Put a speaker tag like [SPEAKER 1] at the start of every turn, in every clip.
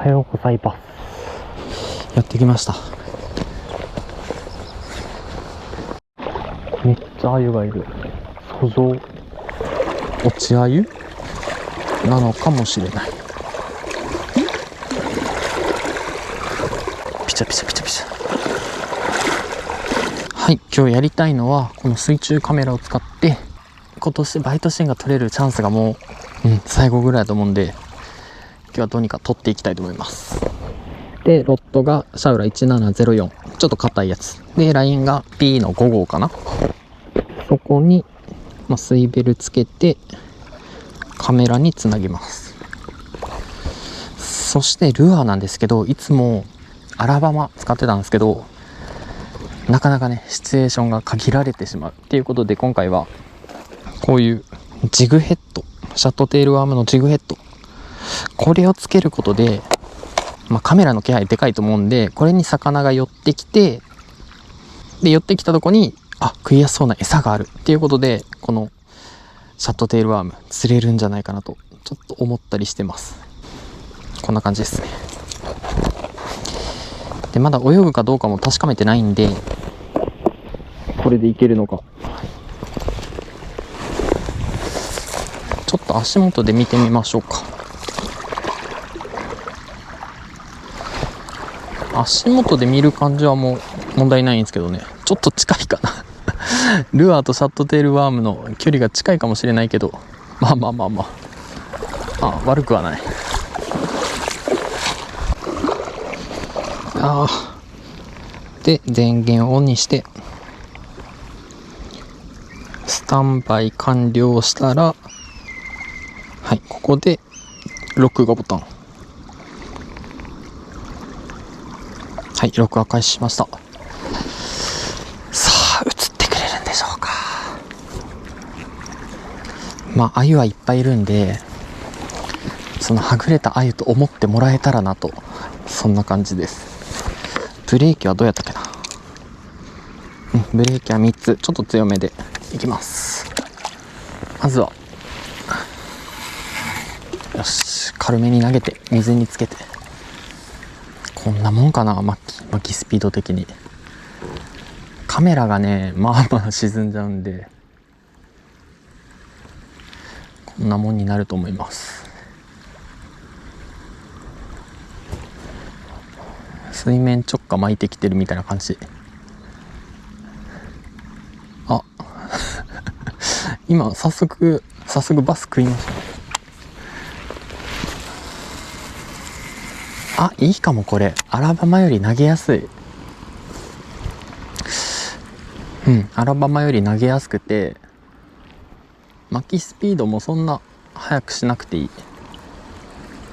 [SPEAKER 1] はようございます。やってきました。めっちゃ鮎がいる。遡上落ち鮎なのかもしれない。ピチャピチャピチャピチャ。はい、今日やりたいのはこの水中カメラを使って今年バイトシーンが撮れるチャンスがもう、最後ぐらいだと思うんで、今日はどうにか撮っていきたいと思います。で、ロッドがシャウラ1704、ちょっと硬いやつで、ラインが P の5号かな。そこに、水ベルつけてカメラにつなぎます。そしてルアーなんですけど、いつもアラバマ使ってたんですけど、なかなかねシチュエーションが限られてしまうっていうことで、今回はこういうジグヘッド、シャットテールワームのジグヘッド、これをつけることで、カメラの気配でかいと思うんで、これに魚が寄ってきて、で寄ってきたとこに食いやすそうな餌があるっていうことで、このシャットテールワーム釣れるんじゃないかなとちょっと思ったりしてます。こんな感じですね。でまだ泳ぐかどうかも確かめてないんで、これでいけるのかちょっと足元で見てみましょうか。足元で見る感じはもう問題ないんですけどね、ちょっと近いかなルアーとシャットテールワームの距離が近いかもしれないけど、悪くはない。で電源をオンにしてスタンバイ完了したら、はい、ここで録画ボタン、はい、録画開始しました。さあ映ってくれるんでしょうか。鮎はいっぱいいるんで、そのはぐれた鮎と思ってもらえたらなと、そんな感じです。ブレーキはどうやったっけな。ブレーキは3つ、ちょっと強めでいきます。まずはよし、軽めに投げて水につけて、こんなもんかな、巻きスピード的に。カメラがね沈んじゃうんで、こんなもんになると思います。水面直下巻いてきてるみたいな感じ。今早速バス食いました。いいかも、これアラバマより投げやすい。アラバマより投げやすくて、巻きスピードもそんな速くしなくていい。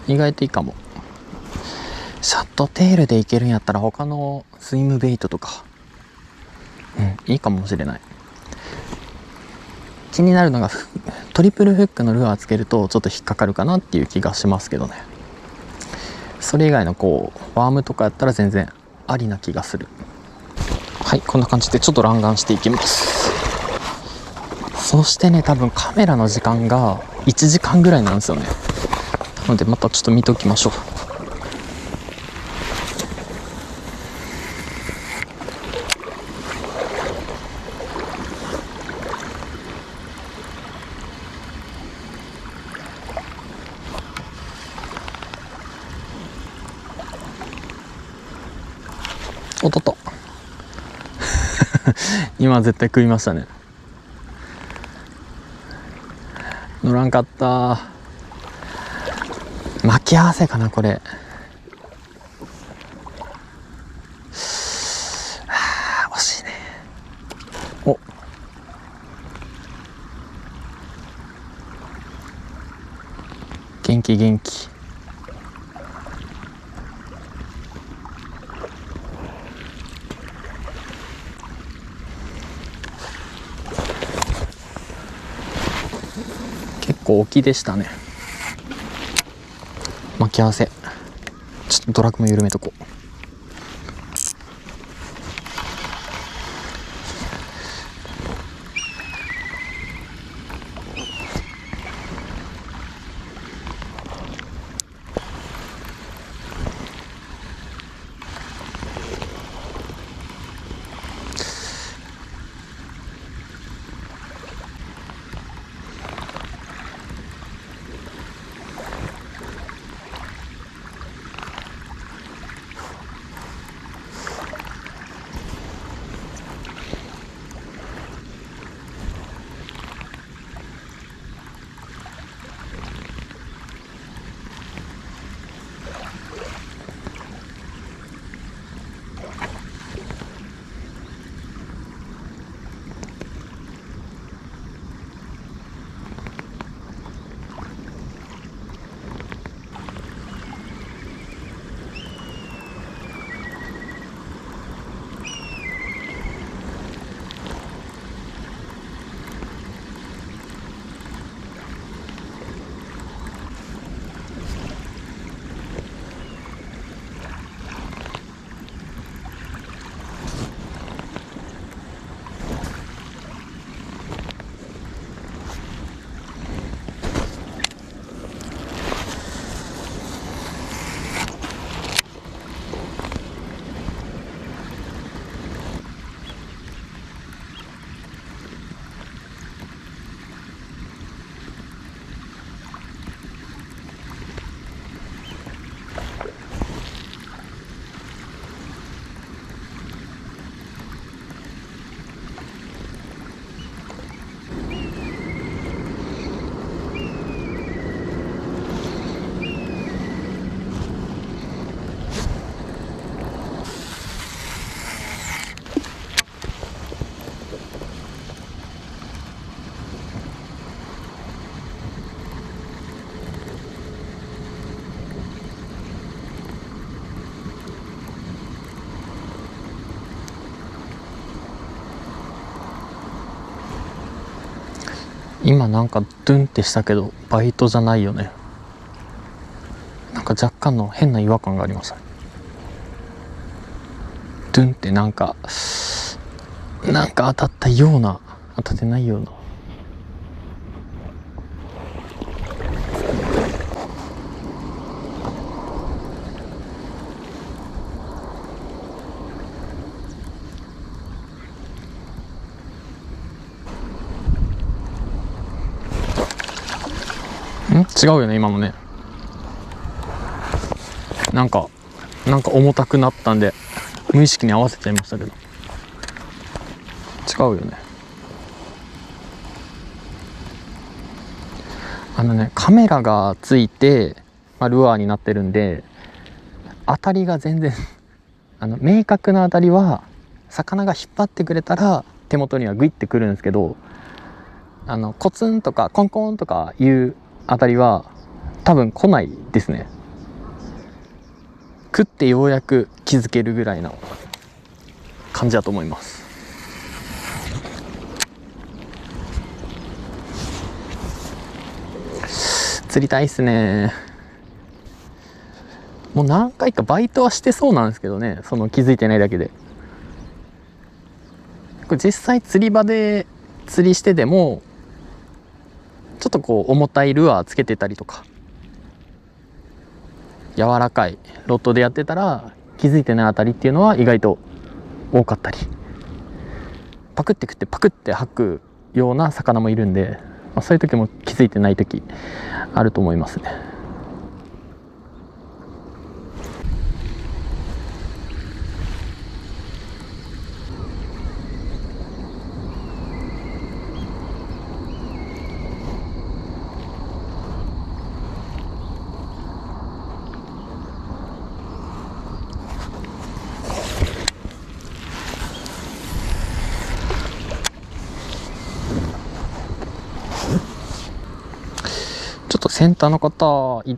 [SPEAKER 1] 意外といいかも。シャットテールでいけるんやったら他のスイムベイトとかいいかもしれない。気になるのがトリプルフックのルアーつけるとちょっと引っかかるかなっていう気がしますけどね。それ以外のワームとかやったら全然ありな気がする。はい、こんな感じでちょっと乱眼していきます。そしてね、多分カメラの時間が1時間ぐらいなんですよね。なのでまたちょっと見ておきましょう。おっとっと今絶対食いましたね。乗らんかった。巻き合わせかなこれ。惜しいね。元気元気。結構沖でしたね。巻き合わせちょっとドラッグも緩めとこう。今なんかドゥンってしたけどバイトじゃないよね。なんか若干の変な違和感がありましたね。ドゥンってなんか当たったような、当たってないような。違うよね今もね。なんか重たくなったんで無意識に合わせちゃいましたけど、違うよね。カメラがついて、ルアーになってるんで当たりが全然明確な当たりは魚が引っ張ってくれたら手元にはグイってくるんですけど、コツンとかコンコンとかいう当たりは多分来ないですね。食ってようやく気づけるぐらいの感じだと思います。釣りたいっすね。もう何回かバイトはしてそうなんですけどね、その気づいてないだけで。これ実際釣り場で釣りしてでもちょっとこう重たいルアーつけてたりとか、柔らかいロッドでやってたら気づいてないあたりっていうのは意外と多かったり、パクって食ってパクって吐くような魚もいるんで、そういう時も気づいてない時あると思いますね。ちょっとセンターの方移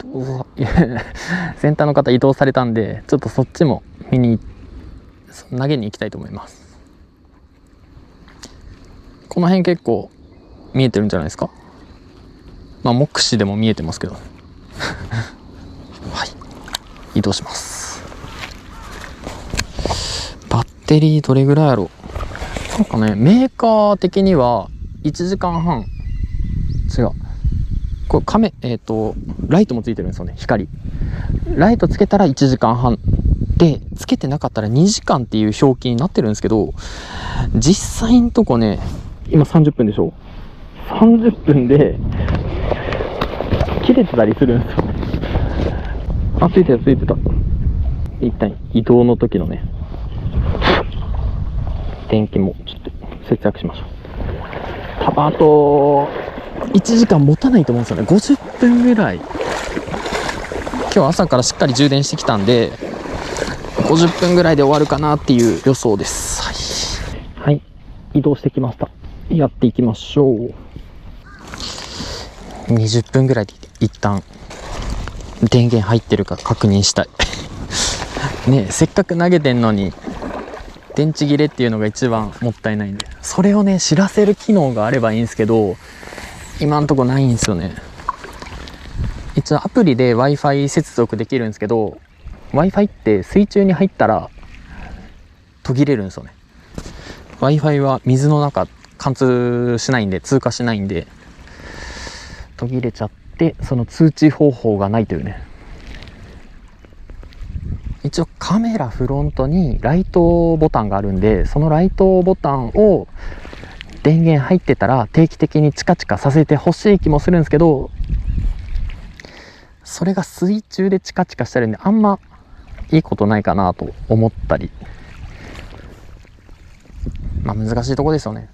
[SPEAKER 1] 動されたんで、ちょっとそっちも投げに行きたいと思います。この辺結構見えてるんじゃないですか。目視でも見えてますけどはい、移動します。バッテリーどれぐらいやろう。なんかね、メーカー的には1時間半、違う、これライトもついてるんですよね。光ライトつけたら1時間半で、つけてなかったら2時間っていう表記になってるんですけど、実際のとこね、今30分でしょ。30分で切れてたりするんですよ。ついてた。一旦移動の時のね、電気もちょっと節約しましょう。多分あと1時間持たないと思うんですよね。50分ぐらい。今日朝からしっかり充電してきたんで50分ぐらいで終わるかなっていう予想です。はい、移動してきました。やっていきましょう。20分ぐらいで一旦電源入ってるか確認したいねえ、せっかく投げてんのに電池切れっていうのが一番もったいないんで、それをね知らせる機能があればいいんですけど、今んとこないんですよね。一応アプリで Wi-Fi 接続できるんですけど、 Wi-Fi って水中に入ったら途切れるんですよね。 Wi-Fi は水の中貫通しないんで、通過しないんで途切れちゃって、その通知方法がないというね。一応カメラフロントにライトボタンがあるんで、そのライトボタンを電源入ってたら定期的にチカチカさせてほしい気もするんですけど、それが水中でチカチカしてるんであんまいいことないかなと思ったり、難しいとこですよね。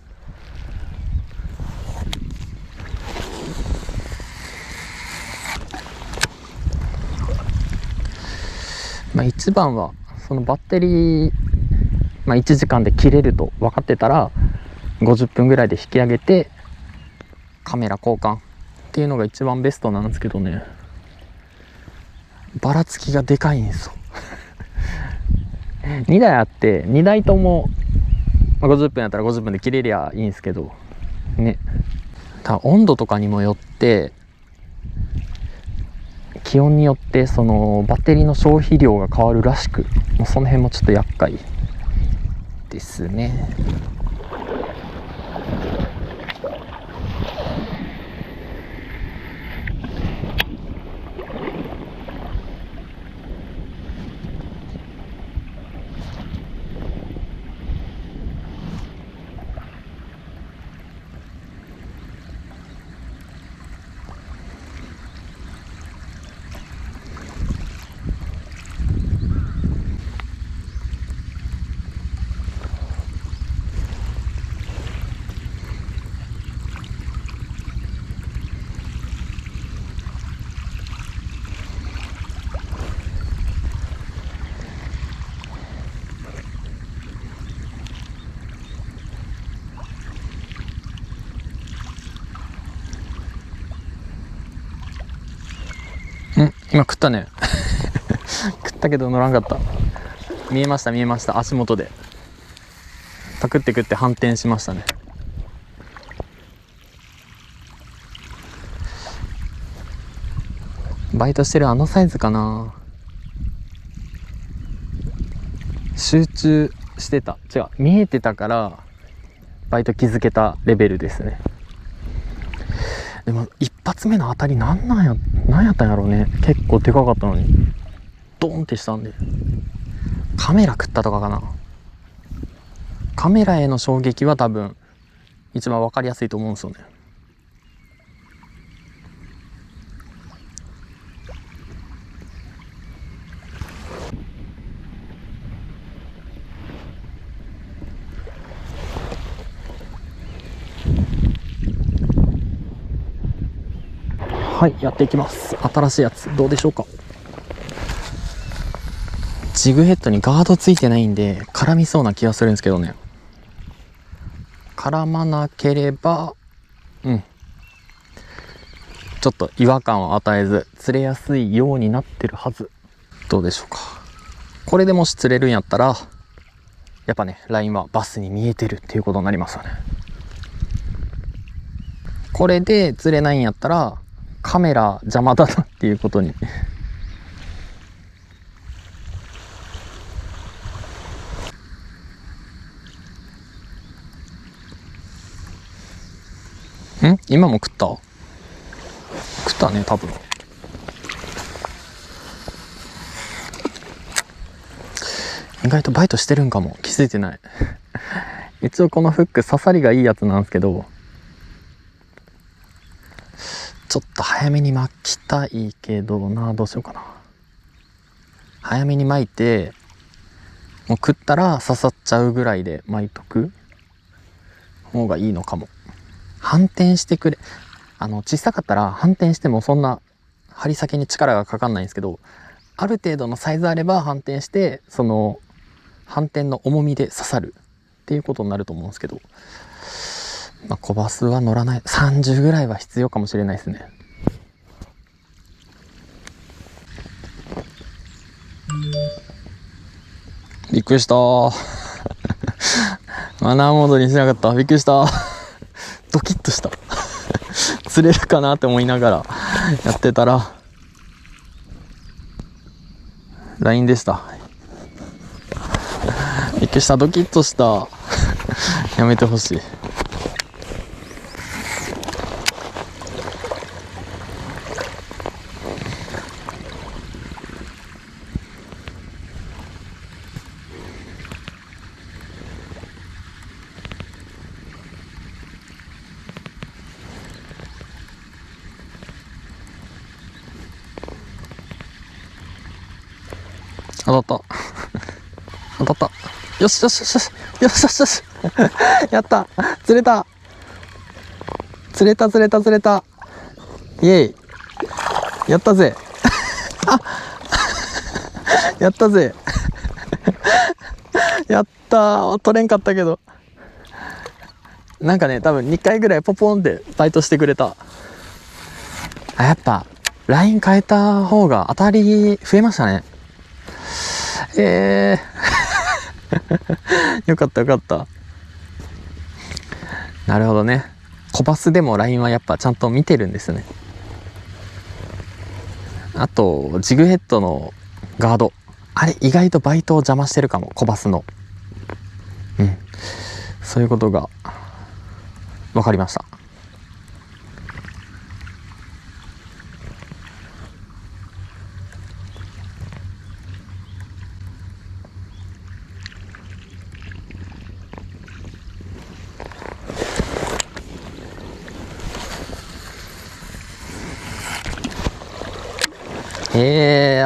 [SPEAKER 1] 一番はそのバッテリー、1時間で切れると分かってたら50分ぐらいで引き上げてカメラ交換っていうのが一番ベストなんですけどね、ばらつきがでかいんですよ2台あって2台とも50分やったら50分で切れりゃいいんですけどね、多分温度とかにもよって、気温によってそのバッテリーの消費量が変わるらしく、もうその辺もちょっと厄介ですね。今食ったね食ったけど乗らんかった。見えました足元でパクって食って反転しましたね。バイトしてるあのサイズかな。集中してた、違う、見えてたからバイト気づけたレベルですね。でも一発目の当たりなんやったんやろうね。結構でかかったのにドーンってしたんで、カメラ食ったとかかな。カメラへの衝撃は多分一番分かりやすいと思うんですよね。はい、やっていきます。新しいやつどうでしょうか。ジグヘッドにガードついてないんで絡みそうな気がするんですけどね。絡まなければちょっと違和感を与えず釣れやすいようになってるはず。どうでしょうか。これでもし釣れるんやったらやっぱね、ラインはバスに見えてるっていうことになりますよね。これで釣れないんやったらカメラ邪魔だなっていうことに今も食ったね多分。意外とバイトしてるんかも、気づいてない一応このフック刺さりがいいやつなんですけど、ちょっと早めに巻きたいけどな。どうしようかな。早めに巻いてもう食ったら刺さっちゃうぐらいで巻いとく方がいいのかも。反転してくれ、小さかったら反転してもそんな針先に力がかかんないんですけど、ある程度のサイズあれば反転してその反転の重みで刺さるっていうことになると思うんですけど、小バスは乗らない。30ぐらいは必要かもしれないですね。びっくりしたマナーモードにしなかった。びっくりしたドキッとした釣れるかなって思いながらやってたらラインでした。びっくりした、ドキッとしたやめてほしい。当たった当たった。よしよしよしよしよしよしよしやった、釣れた釣れた釣れた釣れた、イエイ、やったぜあやったぜやったー。取れんかったけどなんかね、多分2回ぐらいポポンってバイトしてくれた。やっぱライン変えた方が当たり増えましたね。よかったよかった。なるほどね。小バスでもラインはやっぱちゃんと見てるんですよね。あとジグヘッドのガード、あれ意外とバイトを邪魔してるかも、小バスの。そういうことが分かりました。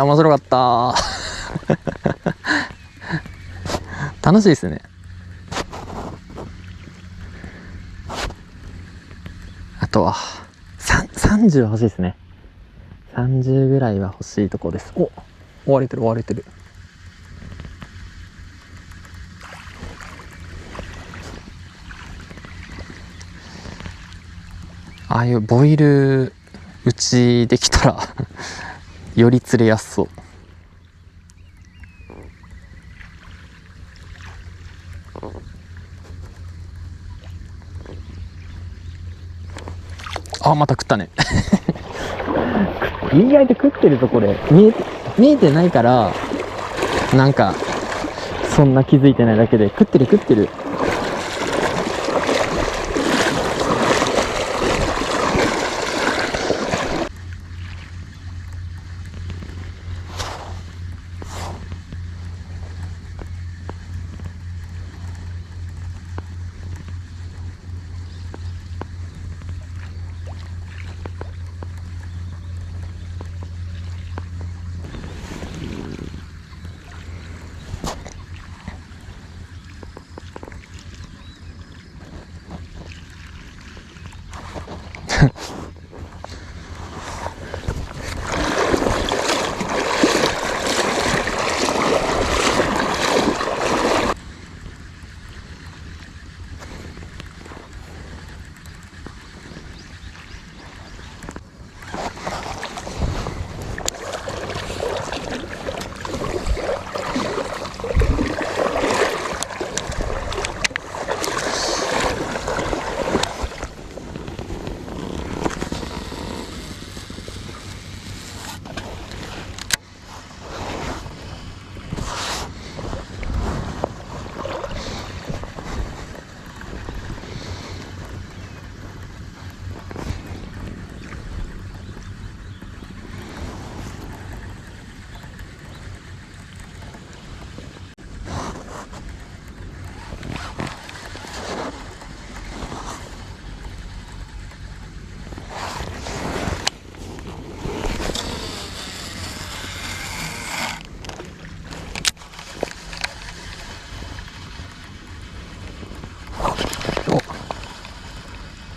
[SPEAKER 1] 面白かった楽しいですね。あとは30は欲しいですね。30ぐらいは欲しいとこです。追われてる追われてる。ああいうボイル打ちできたらより釣れやすそう。また食ったね意外と食ってるとこれ見えてないから、なんかそんな気づいてないだけで食ってる。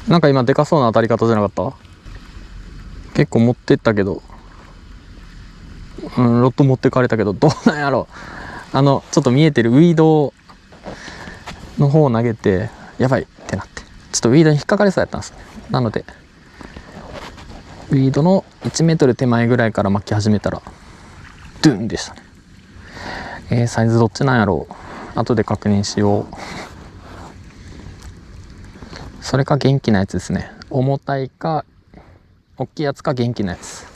[SPEAKER 1] なんか今でかそうな当たり方じゃなかった？結構持ってったけど、ロット持ってかれたけど、どうなんやろ。ちょっと見えてるウィードの方を投げてやばいってなって、ちょっとウィードに引っかかりそうやったんですね。なのでウィードの1メートル手前ぐらいから巻き始めたらドゥンでしたね。サイズどっちなんやろう、後で確認しよう。それか元気なやつですね。重たいか大きいやつか元気なやつ。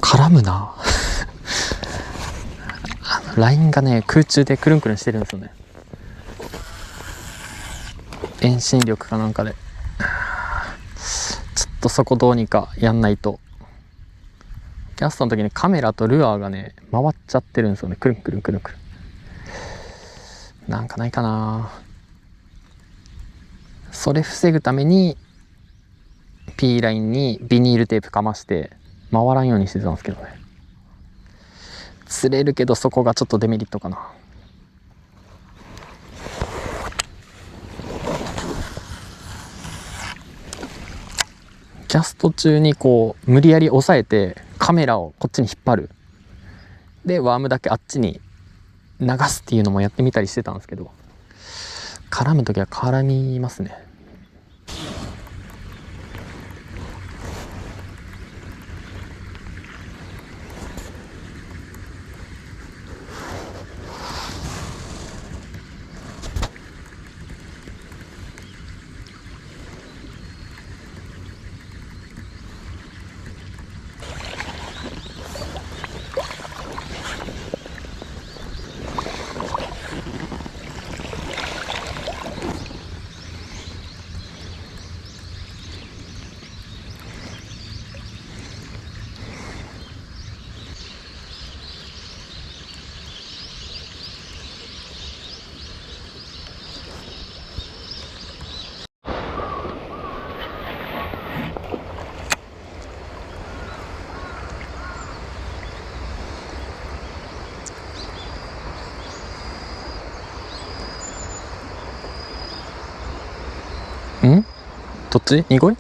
[SPEAKER 1] 絡むなラインがね空中でくるんくるんしてるんですよね。遠心力かなんかで。ちょっとそこどうにかやんないと。キャストの時にカメラとルアーがね回っちゃってるんですよね。くるんくるんくるんくるん。なんかないかな。それ防ぐために P ラインにビニールテープかまして回らんようにしてたんですけどね。釣れるけどそこがちょっとデメリットかな。キャスト中にこう無理やり押さえてカメラをこっちに引っ張る。でワームだけあっちに流すっていうのもやってみたりしてたんですけど、絡む時は絡みますね。ん？どっち？濁い？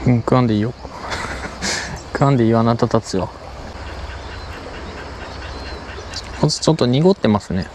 [SPEAKER 1] 食わんでいいよ。食わんでいいよ、あなたたちは。こっちちょっと濁ってますね。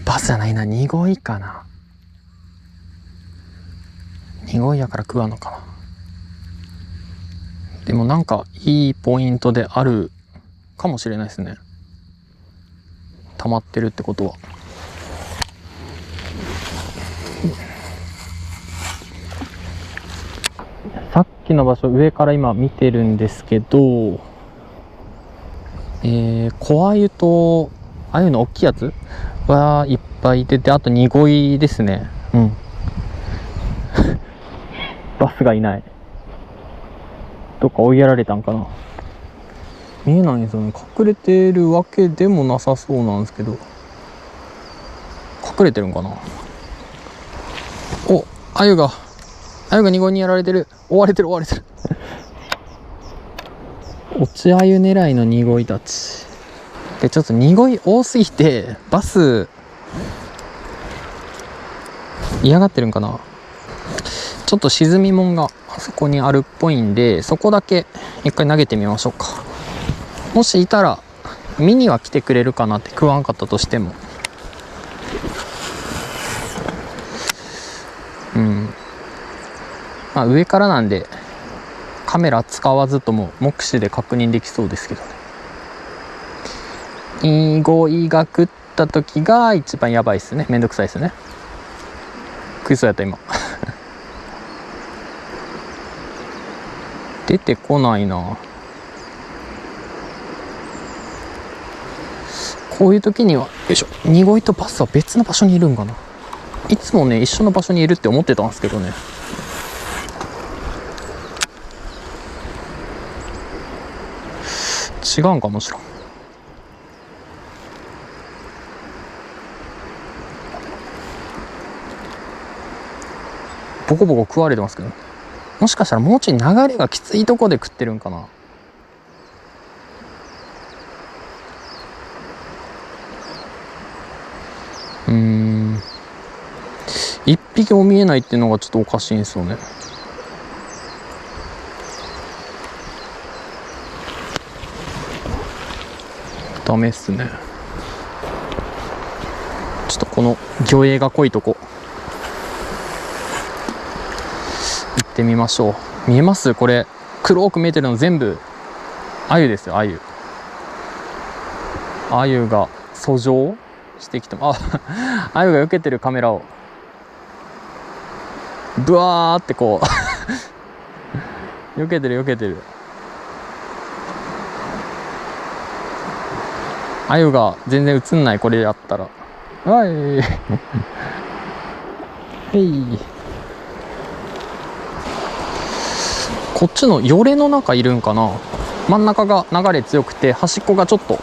[SPEAKER 1] バスじゃないな、濁いかな。濁いやから食わんのかな。でもなんかいいポイントであるかもしれないですね。溜まってるってことは。さっきの場所上から今見てるんですけど、小鮎と鮎の大きいやつはいっぱい出て、あと濁いですね。バスがいない。どっか追いやられたんかな。見えないんですよね。隠れてるわけでもなさそうなんですけど、隠れてるんかな。お、鮎が濁いにやられてる。追われてる落ち鮎狙いの濁いたちで、ちょっと濁い多すぎてバス嫌がってるんかな。ちょっと沈みもんがあそこにあるっぽいんで、そこだけ一回投げてみましょうか。もしいたら見には来てくれるかなって、食わんかったとしても。まあ上からなんでカメラ使わずとも目視で確認できそうですけどね。濁いが食った時が一番やばいっすね。めんどくさいっすね。食いそうやった今。出てこないな。こういう時には、よいしょ、濁いとバスは別の場所にいるんかな。いつもね一緒の場所にいるって思ってたんですけどね。違うんかもしらん。ボコボコ食われてますけど、もしかしたらもうちょい流れがきついとこで食ってるんかな。一匹も見えないっていうのがちょっとおかしいんですよね。ダメっすね。ちょっとこの魚影が濃いとこ行ってみましょう。見えます？これ黒く見えてるの全部アユですよ。アユが遡上してきても、アユが避けてるカメラをブワーってこう避けてるアユが全然映んない。これやったらはいへい。こっちのよれの中いるんかな。真ん中が流れ強くて端っこがちょっと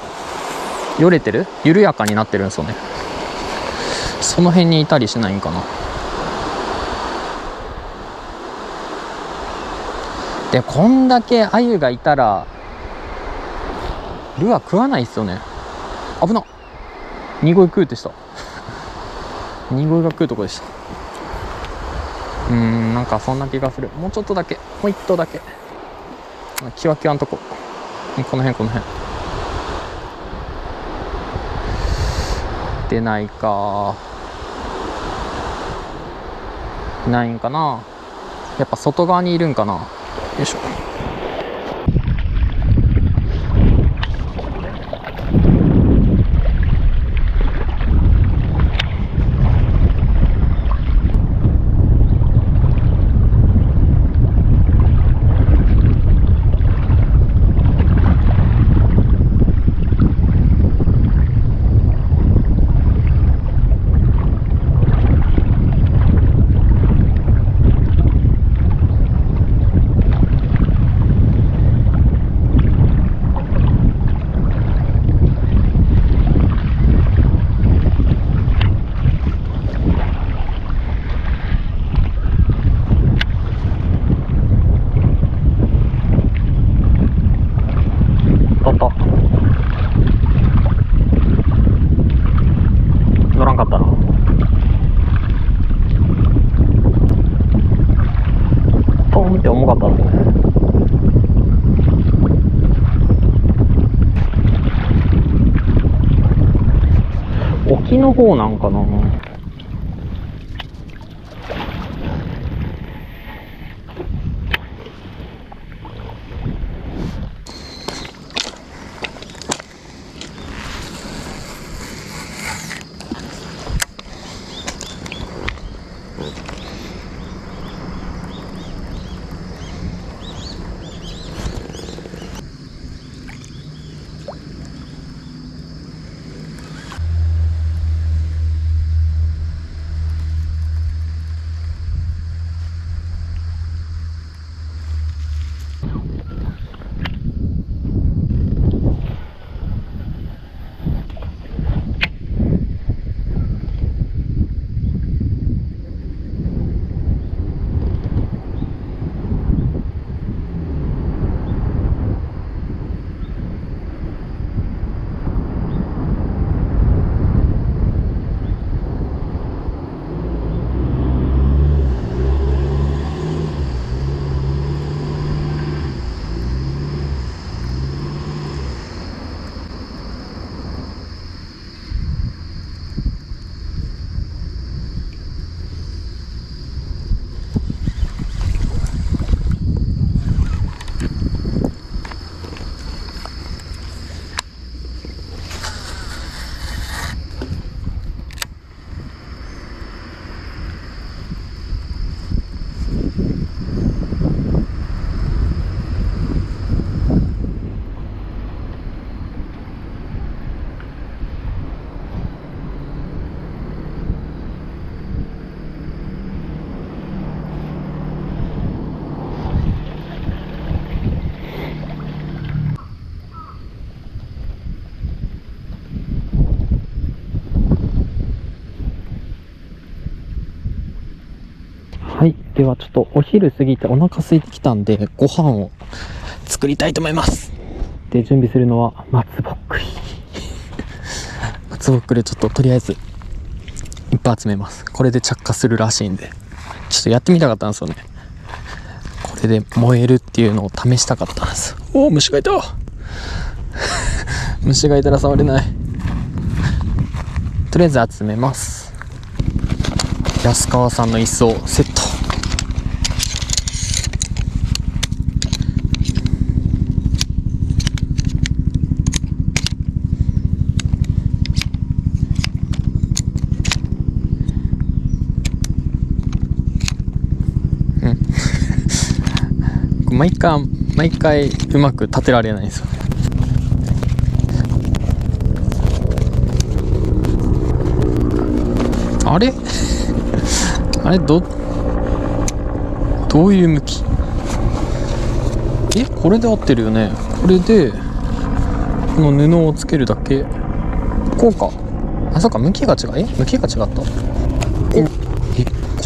[SPEAKER 1] よれてる、緩やかになってるんですよね。その辺にいたりしないんかな。でこんだけアユがいたらルアー食わないっすよね。危なっ、ニゴイ食うってしたニゴイが食うとこでした。なんかそんな気がする。もうちょっとだけ、もう一頭だけ、キワキワのとこ、この辺出ないか。いないんかな。やっぱ外側にいるんかな。よいしょ。乗らんかったな。ポンって重かったですね。沖の方なんかな。はい。ではちょっとお昼過ぎてお腹空いてきたんで、ご飯を作りたいと思います。で、準備するのは松ぼっくり。松ぼっくりちょっととりあえず1集めます。これで着火するらしいんで、ちょっとやってみたかったんですよね。これで燃えるっていうのを試したかったんです。おお、虫がいた虫がいたら触れない。とりあえず集めます。安川さんの椅子をセット。毎回うまく立てられないんですよね。あれあれどういう向き？これで合ってるよね。これでこの布をつけるだけ。こうか。あ、そうか、向きが違う。向きが違った。ち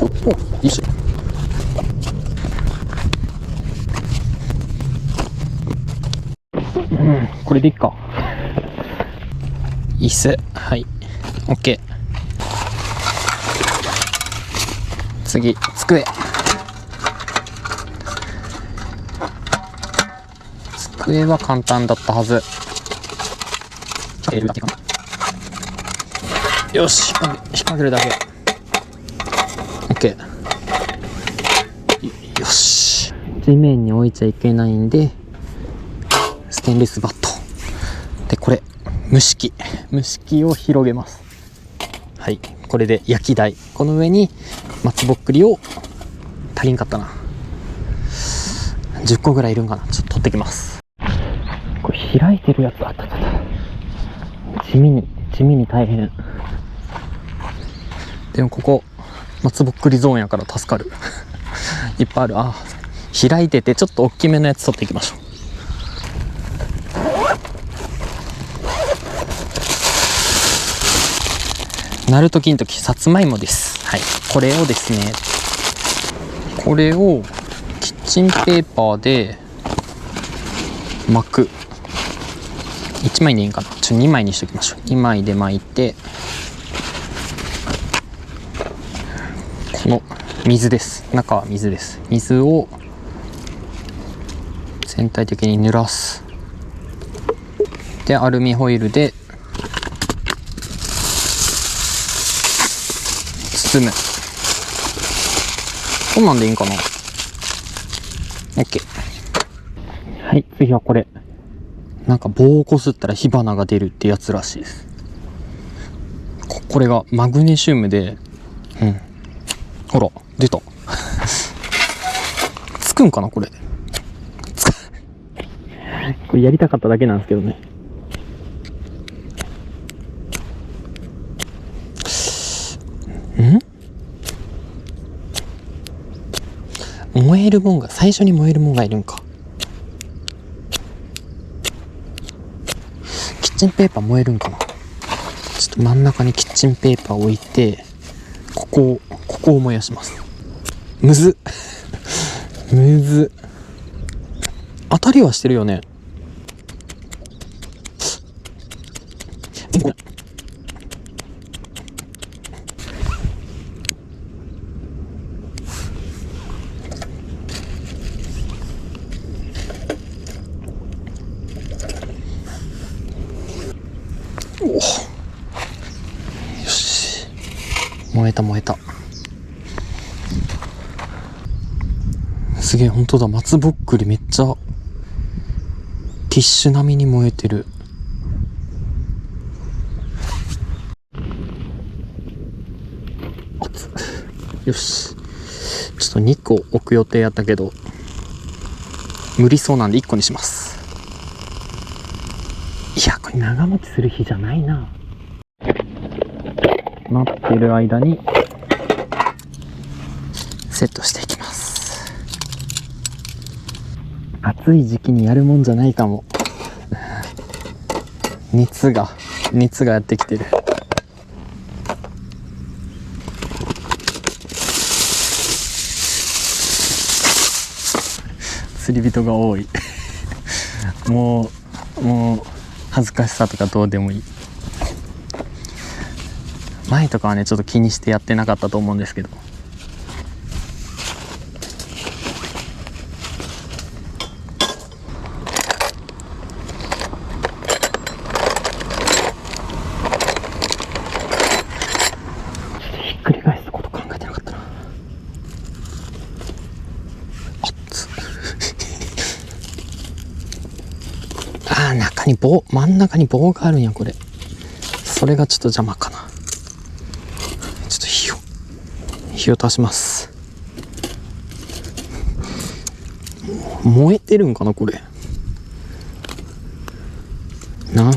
[SPEAKER 1] ょっといいし。これでいいか。椅子、はい、OK。次、机は簡単だったはず。よし、引っ掛けるだけ。 OK。 よし。地面に置いちゃいけないんでステンレスバットで、これ蒸し器を広げます。はい、これで焼き台。この上に松ぼっくりを、足りんかったな、10個ぐらいいるんかな。ちょっと取ってきます。これ開いてるやつあった。地味に大変。でもここ松ぼっくりゾーンやから助かるいっぱいある。開いててちょっと大きめのやつ取っていきましょう。なると金時さつまいもです。はい、これをですね、これをキッチンペーパーで巻く。1枚でいいんかな。2枚にしときましょう。2枚で巻いて、この水です。中は水です。水を全体的に濡らす。で、アルミホイルで包む。こんなんでいいんかな。 OK。 はい、次はこれ。なんか棒をこすったら火花が出るってやつらしいです。これがマグネシウムで、ほら出たつくんかなこれこれやりたかっただけなんですけどね。燃えるもんが、最初に燃えるもんがいるんか。キッチンペーパー燃えるんかな。ちょっと真ん中にキッチンペーパーを置いて、ここを燃やします。むず当たりはしてるよね。よし、燃えた。すげえ、ほんとだ。松ぼっくりめっちゃティッシュ並みに燃えてる。よし、ちょっと2個置く予定やったけど無理そうなんで1個にします。いや、これ長持ちする日じゃないな。待ってる間にセットしていきます。暑い時期にやるもんじゃないかも。熱がやってきてる。釣り人が多いもう恥ずかしさとかどうでもいい。前とかはねちょっと気にしてやってなかったと思うんですけど、ひっくり返すこと考えてなかったな。あー、真ん中に棒があるんやこれ。それがちょっと邪魔かな。ちょっと火を足します。燃えてるんかなこれ。何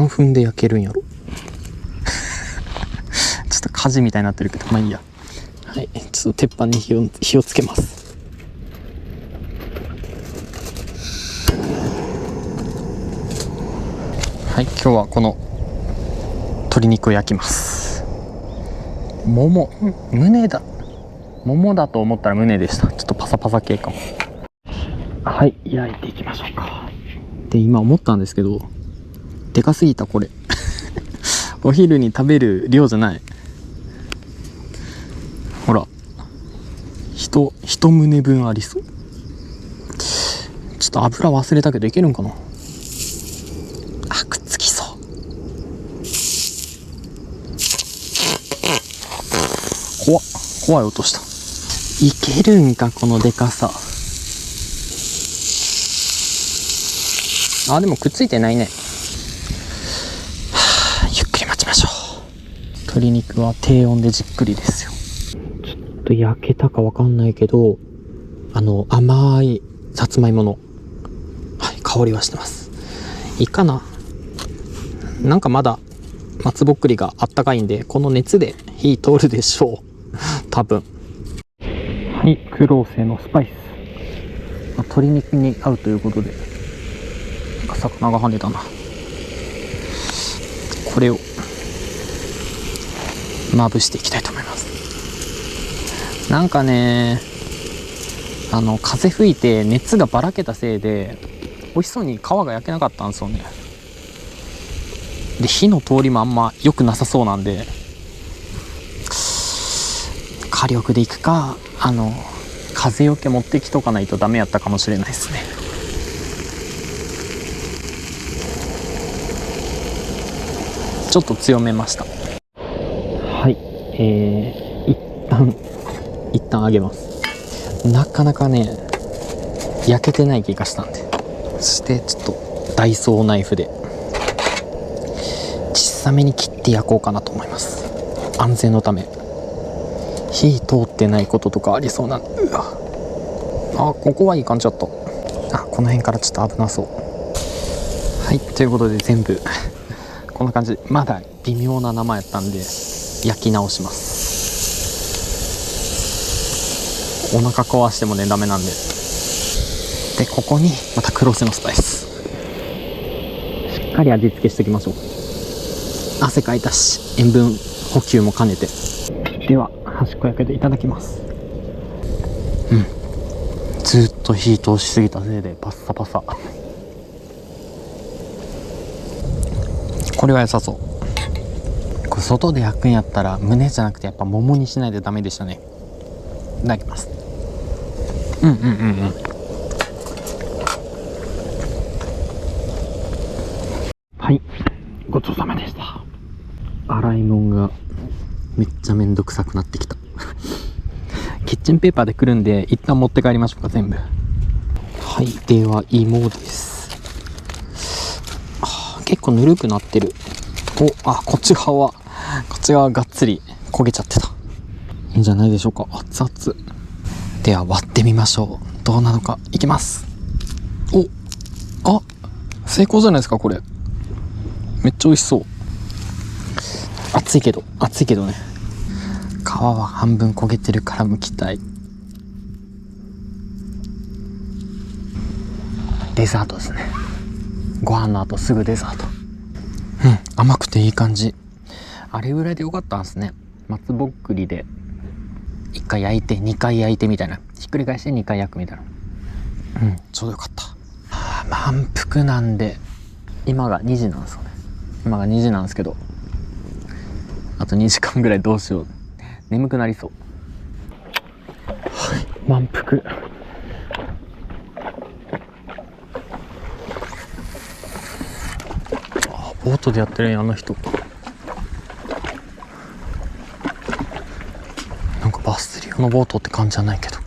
[SPEAKER 1] 分で焼けるんやろ。ちょっと火事みたいになってるけど、まあいいや。はい、ちょっと鉄板に火をつけます。はい、今日はこの鶏肉を焼きます。胸だ。ももだと思ったら胸でした。ちょっとパサパサ系かも。はい、焼いていきましょうか。で、今思ったんですけど、でかすぎたこれ。お昼に食べる量じゃない。ほら、一胸分ありそう。ちょっと油忘れたけどいけるんかな。あ、くっつきそう。怖い音した。いけるんかこのでかさ。あ、でもくっついてないね。ゆっくり待ちましょう。鶏肉は低温でじっくりですよ。ちょっと焼けたかわかんないけど、甘いさつまいもの、はい、香りはしてます。いいかな。なんかまだ松ぼっくりがあったかいんで、この熱で火通るでしょう。多分。はい、クローセのスパイス。鶏肉に合うということで、なんか魚が跳ねたな。これをまぶしていきたいと思います。なんかね、風吹いて熱がばらけたせいで美味しそうに皮が焼けなかったんですよね。で、火の通りもあんま良くなさそうなんで、火力でいくか、風よけ持ってきとかないとダメやったかもしれないですね。ちょっと強めました。はい、一旦上げます。なかなかね焼けてない気がしたんで、そしてちょっとダイソーナイフで小さめに切って焼こうかなと思います。安全のため。火通ってないこととかありそうなんで。ここはいい感じだった。この辺からちょっと危なそう。はい、ということで全部こんな感じ。まだ微妙な生やったんで焼き直します。お腹壊してもねダメなんで。で、ここにまたクローセのスパイス、しっかり味付けしておきましょう。汗かいたし塩分補給も兼ねて。では端っこ焼けていただきます。ずっと火通しすぎたせいでパッサパサ。これは良さそう。これ外で焼くんやったら胸じゃなくてやっぱももにしないとダメでしたね。いただきます。はい、ごちそうさまでした。洗い物がめっちゃめんどくさくなってきた。キッチンペーパーでくるんで一旦持って帰りましょうか、全部。はい、では芋です。結構ぬるくなってる。こっち側がっつり焦げちゃってた。いいんじゃないでしょうか。熱々。では割ってみましょう。どうなのか。いきます。成功じゃないですかこれ。めっちゃ美味しそう。熱いけどね。皮は半分焦げてるから剥きたい。デザートですね。ご飯の後すぐデザート。甘くていい感じ。あれぐらいでよかったんですね。松ぼっくりで1回焼いて2回焼いてみたいな、ひっくり返して2回焼くみたいな。ちょうどよかった。満腹なんで、今が2時なんですよね。今が2時なんですけど、あと2時間ぐらいどうしよう。眠くなりそう。はい、満腹。ボートでやってるんや、あの人。なんかバス釣り用のボートって感じじゃないけど。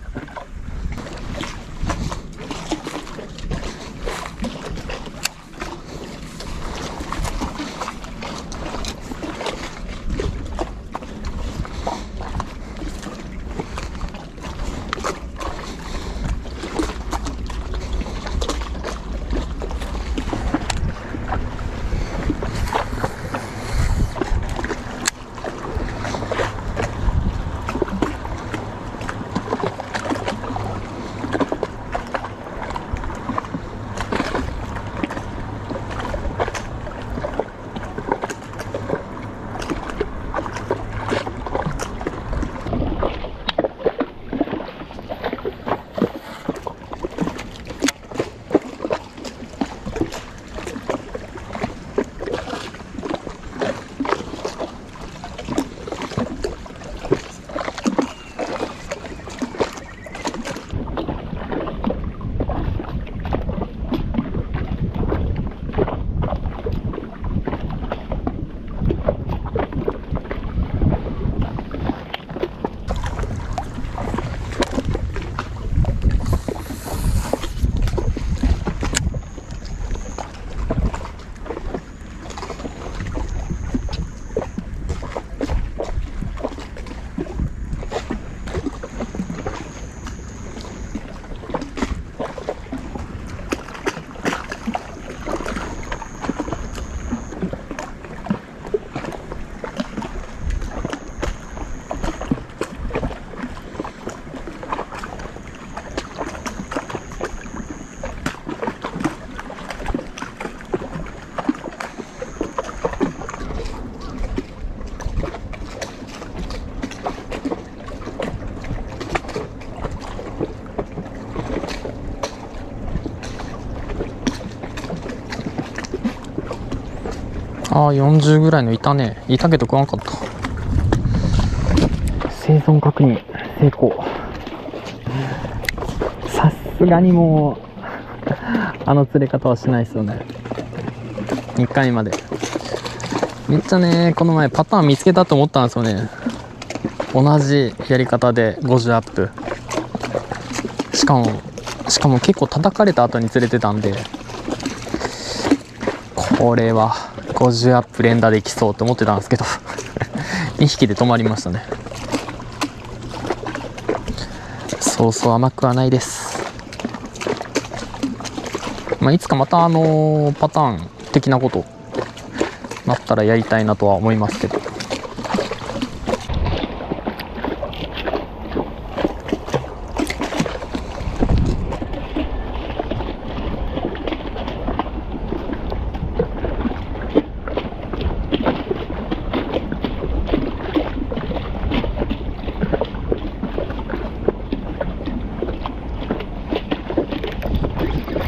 [SPEAKER 1] ああ、40ぐらいのいたね。いたけど食わんかった。生存確認成功。さすがにもうあの釣れ方はしないですよね。2回までめっちゃね、この前パターン見つけたと思ったんですよね。同じやり方で50アップ、しかも結構叩かれた後に釣れてたんで、これは50アップ連打できそうと思ってたんですけど2匹で止まりましたね。そうそう甘くはないです。まあ、いつかまたパターン的なことなったらやりたいなとは思いますけど。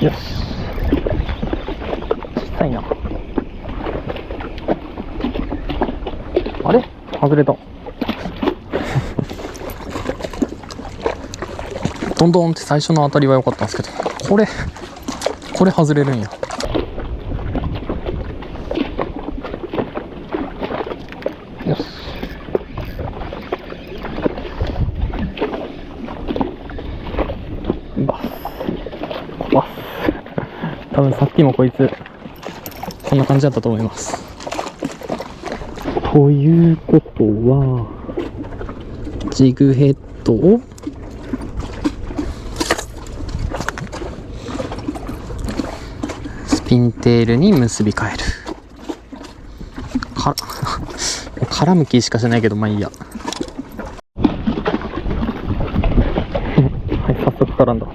[SPEAKER 1] よし、小さいな。あれ外れたどんどんって最初の当たりは良かったんですけど、これ外れるんや。よし、バス多分さっきもこいつこんな感じだったと思います。ということはジグヘッドをスピンテールに結び替える。絡む気しかしないけど、まあいいやはい、早速絡んだ。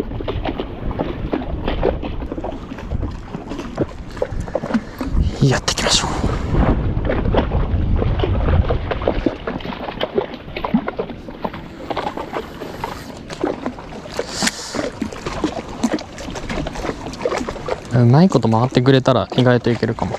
[SPEAKER 1] やっていきましょう。うまいこと回ってくれたら意外といけるかも。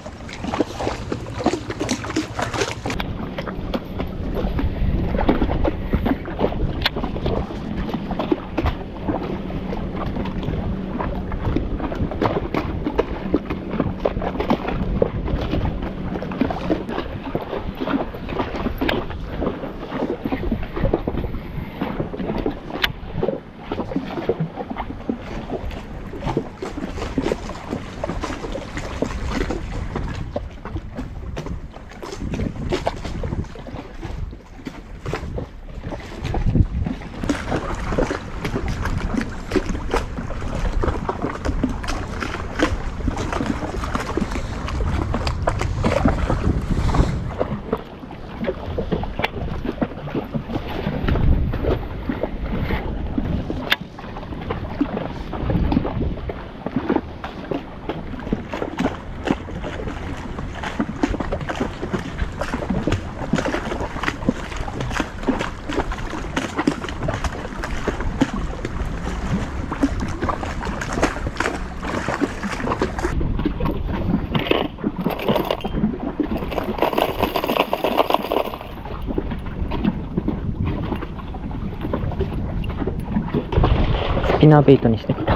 [SPEAKER 1] ナーベイトにしてみた。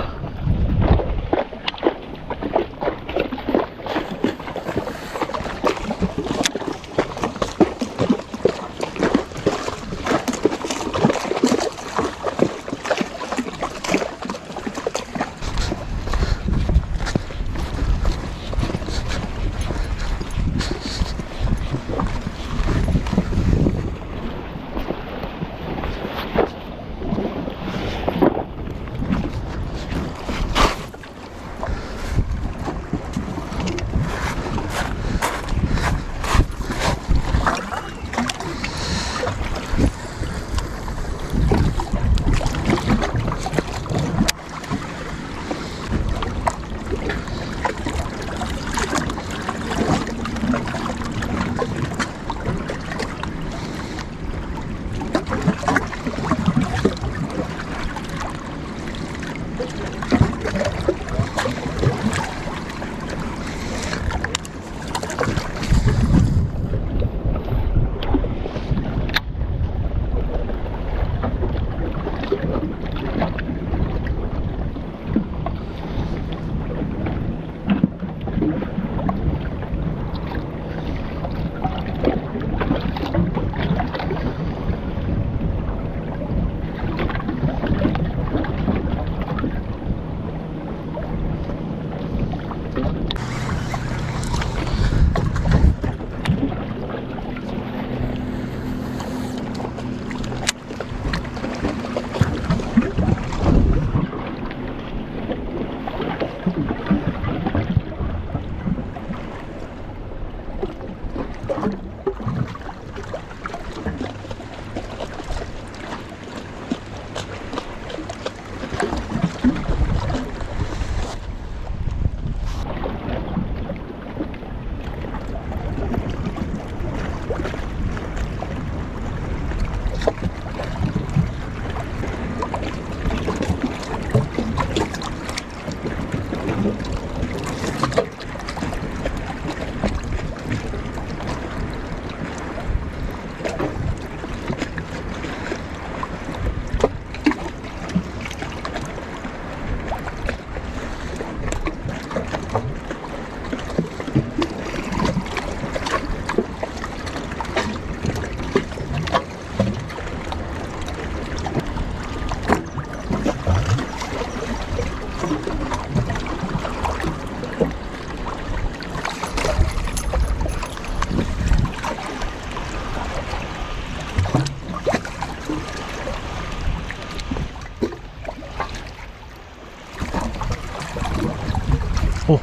[SPEAKER 1] お、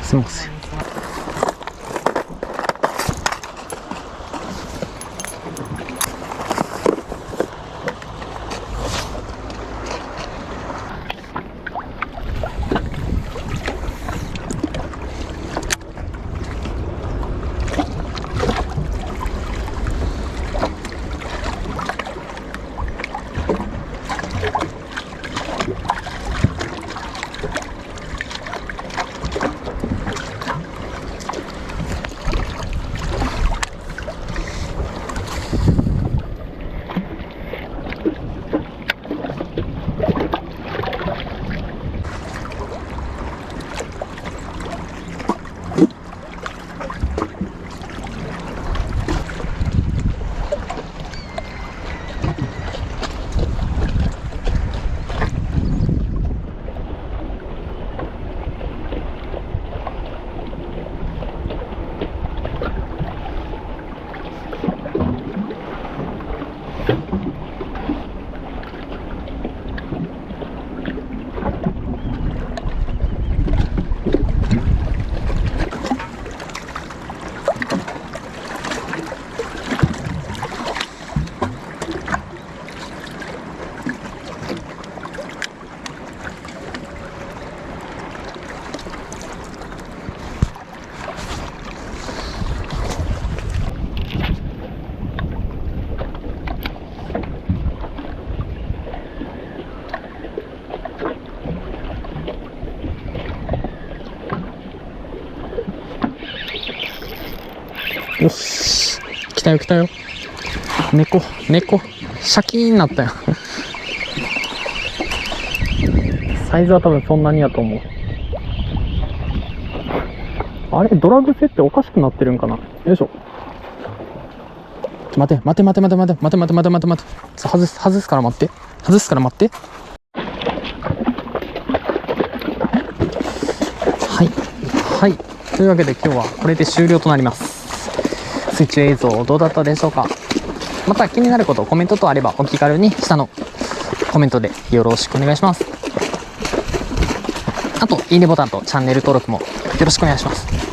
[SPEAKER 1] すみません。よし、来たよ来たよ。猫シャキーンなったよ。サイズは多分そんなにやと思う。あれドラグ設定おかしくなってるんかな。よいしょ。待て。外すから待って。はい。というわけで今日はこれで終了となります。水中映像どうだったでしょうか。また気になること、コメント等あればお気軽に下のコメントでよろしくお願いします。あと、いいねボタンとチャンネル登録もよろしくお願いします。